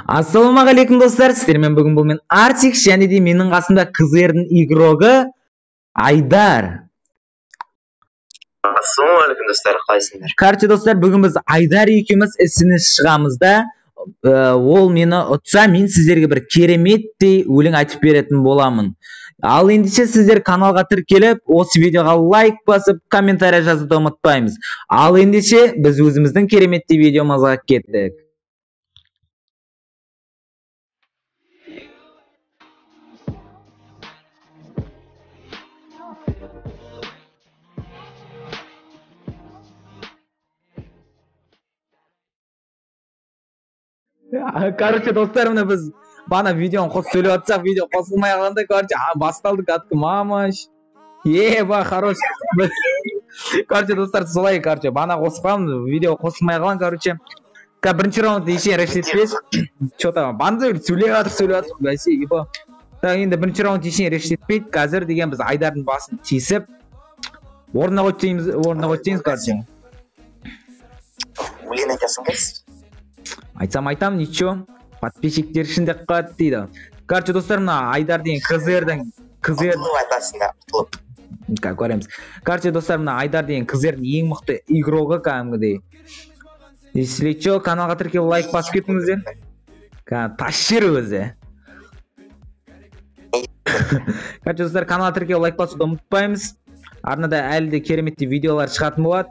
Ассалаумағалейкум достар, сіздермен бүгін бұл мен Артик, және де менің қасымда КЗР-дің игрогі Айдар. Ассалаумағалейкум достар, қалайсыңдар? Короче достар, бүгін біз Айдар екеуміз ісіне шығамыз да, ол мені ұтса, мен сіздерге бір кереметтей өлең айтып беретін боламын. Ал ендеше сіздер каналға тіркеліп, осы видеоға лайк басып, комментарий жазуды ұмытпаймыз. Ал ендеше біз өзіміздің кереметтей видеомызға кеттік. Короче, достар, мына біз бана видеоны қосып сөйлеп жатсақ, видео қосылмай қалғанда, короче, басталды кәдімгі мамаш. Еба, хорош. Короче, достар, солай, короче, бана қосып қалдым, видео қосылмай қалған, короче. Бірінші раунд ешен решетпес. Что-то банда сөйлеп жатыр, бәсе, еба. Енді бірінші раунд ешен решетпейді. Қазір деген біз Айдардың басын тесіп, орнына қойсаңыз, короче. Өлең айтасың кайсыз? Айтам, ничего. Подписчиктер үшін деп қалады дейді. Короче, достар, мына Айдар деген КЗР-дің айтасың да, ұтылып. Көреміз. Короче, достар, мына Айдар деген КЗР-дің ең мықты игроғы кәдімгідей. Если что, каналға тіркеліп лайк басып кетіңіздер. Таш жер өзі. Короче, достар, каналға тіркеліп лайк басуды ұмытпаймыз. Арнада әлі де кереметті видеолар шығатын болады.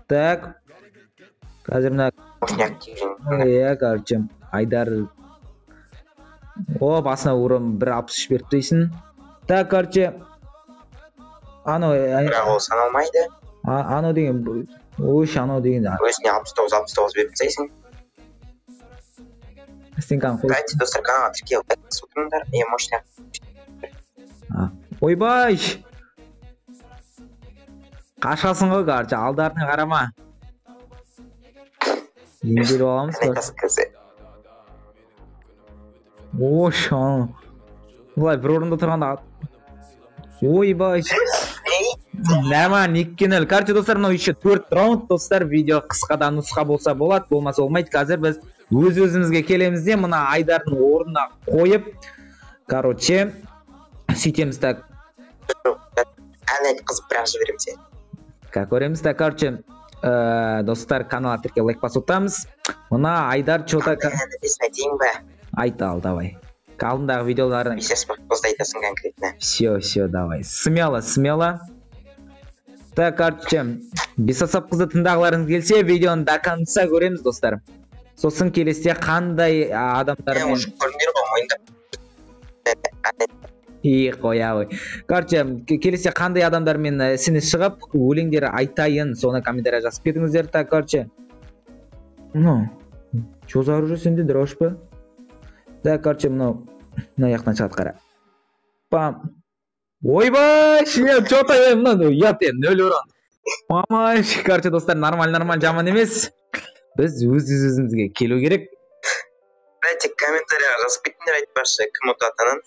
Так. Қазір мына короче, Айдар. О, басына урон 1.63 беріп дейсің. Так, короче. Бірақ ол саналмайды. Анау деген, өш, анау деген. Өзіне 69 беріп тейсің. Дайте, достар, каналға тіркеліп лайк басып отырыңдар. Мощный. Ойбай! Қашасың ғой, короче, алдарына қарама. Емделіп аламыз ба? Ош, бұлай бір орында тұрғанда. Ойбай. Нәман, еккен өл. Короче, достар, мынау еще 4 раунд, достар, видео қысқадан нұсқа болса болады, болмаса болмайды. Қазір біз өз-өзімізге келеміз де, мына Айдардың орнына қойып, короче, сөйтеміз. Так. Ән айт қызып бірақ жіберем сен. Көреміз. Так, короче, достар, каналға тіркеліп лайк басып отырамыз. Мына Айдар что-то айтайын ба? Айтал, давай. Алдындағы видеоларын. Бесес бақпозды айтасың конкретно. Все, давай. Смело. Так, короче, Бесасап қызды тыңдағыларыңыз келсе, видеоны до конца көреміз, достар. Сосын келесте қандай адамдармен... Қоя. Короче, келесе қандай адамдармен ісіне шығып, өлеңдері айтайын, соны комментария жазып кетіңіздер. Так, короче. Что за оружие сенде, дрожь па? Так, короче, мына яқтан шығады қара. Пам. Ойбай, что-то мына ұят енді, 0 урон. Мамаш, короче, достар, нормально, жаман емес. Біз өз-өзімізге келу керек. Дайте комментария жазып кетіңдер, айтпашы, кім ұтатынын.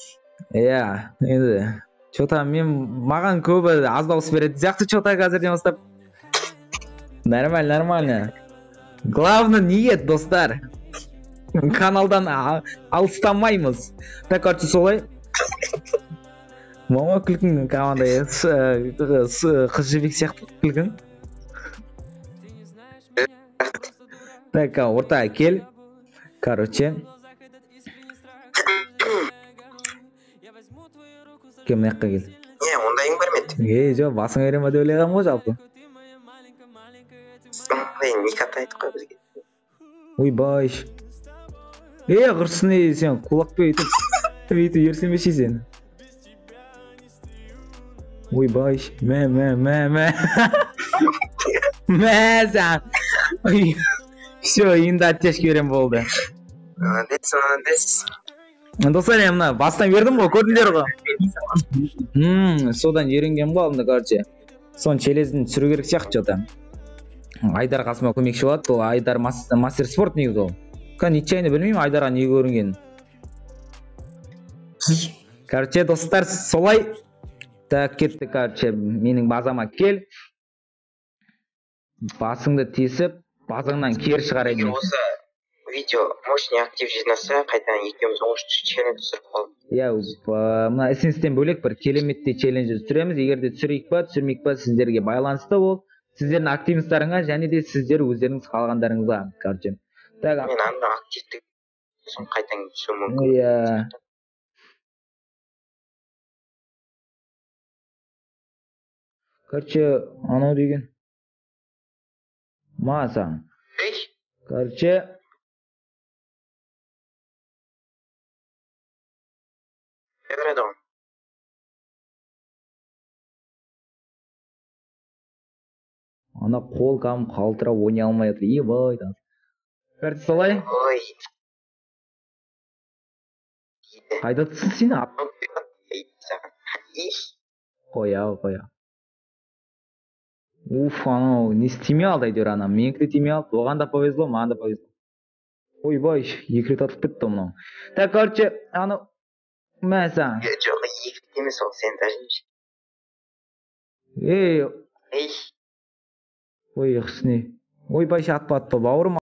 Енді что-то маған көбі аз дауыс береді сияқты, что-то қазірден бастап. Нормально. Главное ниет, достар. Каналдан алыстамаймыз. Так, короче, солай. Мама күлкің командай қыз жібек сияқты күлкің. Так, ортаға кел. Короче. Кем мына жаққа кел. Ондайың бермеді. Жоқ, басың өрема деп ойлағам ғой жалпы. Никата айтып қой бізге. Ойбай. Құрсын сен құлақпен өйтіп ерсемеші сен. Ойбай. Мә. Все, енді оттяжки берем болды. Молодец. Достар, мына бастан бердім ғой, көрдіңдер ғой. Содан үйренген ғой алдында, короче. Сон челезін түсіру керек сияқты что-то. Айдар қасыма көмекші болады, ол Айдар мастер спорт негізі ол. Ничайны білмеймін Айдарға не көрінген. Короче, достар, солай. Так, кетті, короче, менің базама кел. Басыңды тесіп, базыңнан кері шығарайын. Осы видео мощный актив жинаса қайтадан екеуміз 13 челлендж түсіріп қалдық. Иә, мына СНС-тен бөлек бір кереметтей челлендж түсіреміз. Егер де түсірейік па, түсірмейік па, сіздерге байланысты ол. Сіздердің активностарыңа және де сіздер өздеріңіз қалағандарыңызға, короче. Мен анда активтік соң қайтадан түсіру мүмкін. Иә. Короче, анау деген. Маса. Короче, ана қол қам қалтыра ойнай алмай отыр. Ебай. Короче, солай. Қайдасың сен? Қоя. Уф, анау не істемей алды әйтеуір ана. Менікі де тимей алды. Оған да повезло, маған да повезло. Ойбай, 2 рет атып кетті мынау. Так, короче, анау мәсәң. Жоқ, 2 рет емес ол, сен тәжінші. Ой, қысыне. Ойбай, атпатты, бауырым.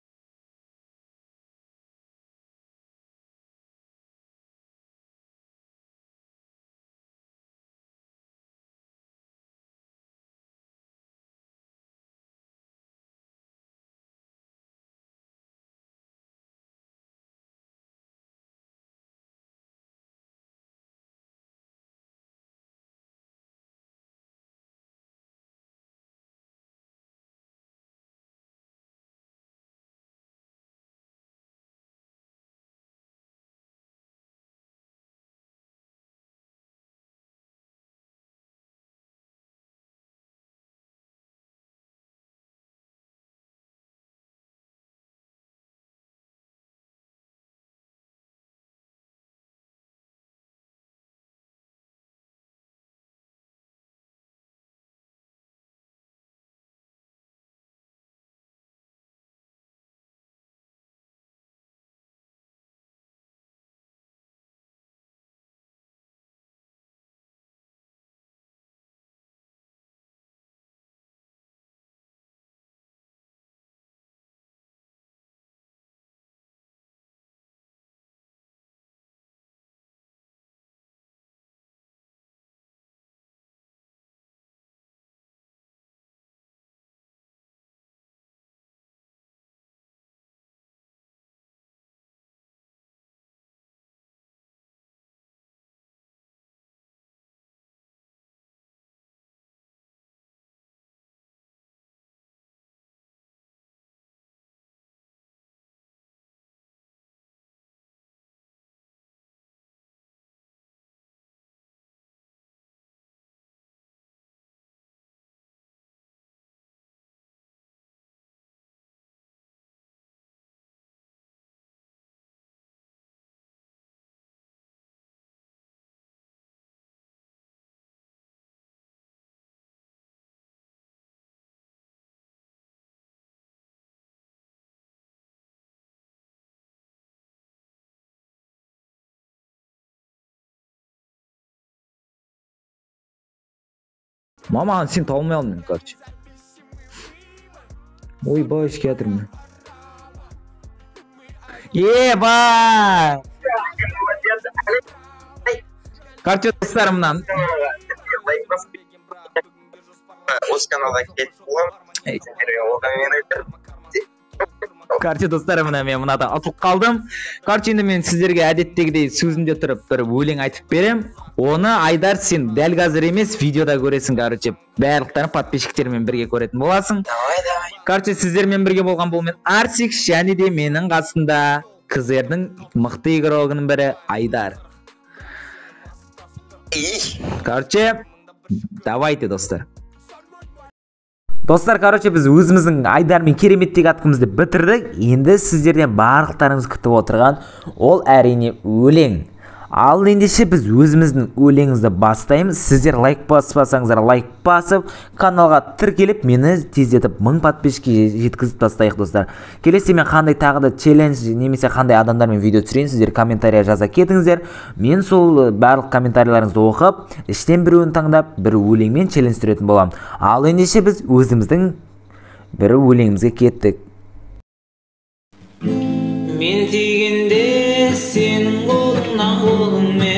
Мама, сен табылмай алдың, короче. Ойбай, ішке жатырмын. Ебай! Короче, достарымнан. Осы каналға кетіп боламын. Короче, достарымнан мен мынада атылып қалдым. Короче, енді мен сіздерге әдеттегідей сөзінде тұрып бір өлең айтып берем. Оны Айдар сен дәл қазір емес, видеода көресің, короче. Барлықтарын подписчиктермен бірге көретін боласың. Короче, сіздермен бірге болған бұл мен Арсик, және де менің қасында кізердің мықты игрогының бірі Айдар. Короче, давайте, достар. Достар, короче, біз өзіміздің Айдармен кереметтегі атқымызды бітірдік. Енді сіздерден барлықтарыңыз күтіп отырған ол әрине өлең. Ал ендеше біз өзіміздің өлеңімізді бастаймыз. Сіздер лайк баспасаңыздар, лайк басып, каналға тіркеліп, мені тездетіп 1000 подписчикке жеткізіп тастайық, достар. Келесі мен қандай тағы да челлендж немесе қандай адамдармен видео түсірейін, сіздер комментария жаза кетіңіздер. Мен сол барлық комментарияларыңызды оқып, іштен біреуін таңдап, бір өлеңмен челлендж түсіретін боламын. Ал ендеше біз өзіміздің бір өлеңімізге кеттік. тигенде сенің қолыңнан қолыңмен